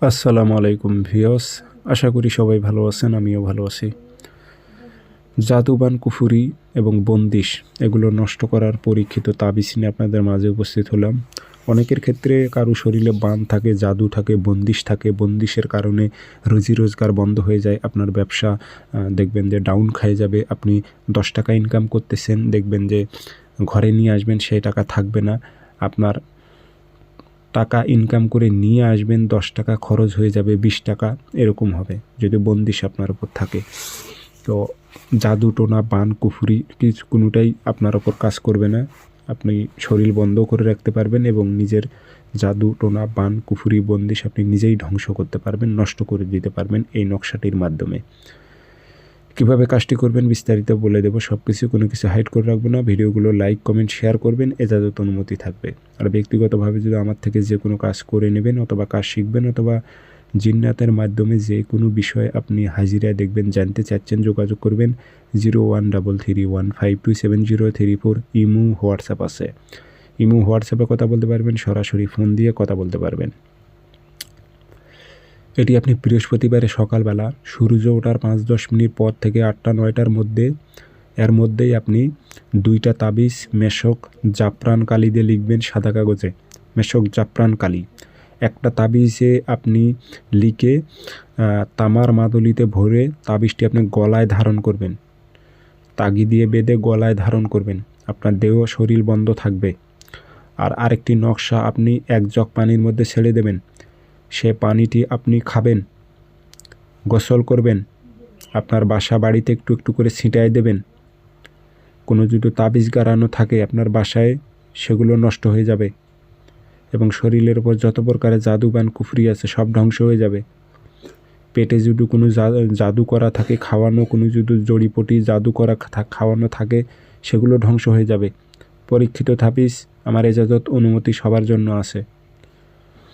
আসসালামু আলাইকুম ভিউয়ার্স, আশা করি সবাই ভালো আছেন। আমিও ভালো আছি। জাদুবান কুফুরি এবং বন্দিশ এগুলো নষ্ট করার পরীক্ষিত তাবিজ নিয়ে আপনাদের মাঝে উপস্থিত হলাম। অনেকের ক্ষেত্রে কারো শরীরে বান থাকে, জাদু থাকে, বন্দিশ থাকে। বন্দিশের কারণে রুজি রোজগার বন্ধ হয়ে যায়। আপনার ব্যবসা দেখবেন যে ডাউন খেয়ে যাবে। আপনি 10 টাকা ইনকাম করতেছেন, দেখবেন যে ঘরে নিয়ে আসবেন সেই টাকা থাকবে না। আপনার টাকা ইনকাম করে নিয়ে আসবেন, 10 টাকা খরচ হয়ে যাবে 20 টাকা, এরকম হবে যদি বন্দিশ আপনার উপর থাকে। তো জাদু টোনা বান কুফুরি কিছু কোনোটাই আপনার ওপর কাজ করবে না। আপনি শরীর বন্ধ করে রাখতে পারবেন এবং নিজের জাদু টোনা বান কুফুরি বন্দিশ আপনি নিজেই ধ্বংস করতে পারবেন, নষ্ট করে দিতে পারবেন এই নকশাটির মাধ্যমে। কীভাবে কাজটি করবেন বিস্তারিত বলে দেবো। সব কিছু, কোনো কিছু হাইড করে রাখবো না। ভিডিওগুলো লাইক কমেন্ট শেয়ার করবেন, এজাজত অনুমতি থাকবে। আর ব্যক্তিগতভাবে যদি আমার থেকে যে কোনো কাজ করে নেবেন অথবা কাজ শিখবেন অথবা জিন্নাতের মাধ্যমে যে কোনো বিষয়ে আপনি হাজিরায় দেখবেন জানতে চাচ্ছেন, যোগাযোগ করবেন 0133152703 ইমো হোয়াটসঅ্যাপ আছে। ইমো হোয়াটসঅ্যাপে কথা বলতে পারবেন, সরাসরি ফোন দিয়ে কথা বলতে পারবেন। এটি আপনি বৃহস্পতিবারে সকালবেলা সূর্য ওঠার 5-10 মিনিট পর থেকে 8টা-9টার মধ্যে, এর মধ্যেই আপনি 2টা তাবিজ মেশক জাফরান কালি দিয়ে লিখবেন সাদা কাগজে। মেশক জাফরান কালি একটা তাবিজে আপনি লিখে তামার মাদুলিতে ভরে তাবিজটি আপনি গলায় ধারণ করবেন। তাগি দিয়ে বেঁধে গলায় ধারণ করবেন। আপনার দেহ শরীর বন্ধ থাকবে। আর আরেকটি নকশা, আপনি 1 জগ পানির মধ্যে ছেড়ে দেবেন। সে পানিটি আপনি খাবেন, গোসল করবেন, আপনার বাসা বাড়িতে একটু একটু করে ছিটায় দেবেন। কোনো যদি তাবিজ গাড়ানো থাকে আপনার বাসায়, সেগুলো নষ্ট হয়ে যাবে এবং শরীরের উপর যত প্রকারের জাদুবান কুফরি আছে সব ধ্বংস হয়ে যাবে। পেটে যদি কোনো জাদু করা থাকে, খাওয়ানো কোনো যদি জড়িপটি জাদু করা খাওয়ানো থাকে, সেগুলো ধ্বংস হয়ে যাবে। পরীক্ষিত তাবিজ, আমার এজাজত অনুমতি সবার জন্য আছে।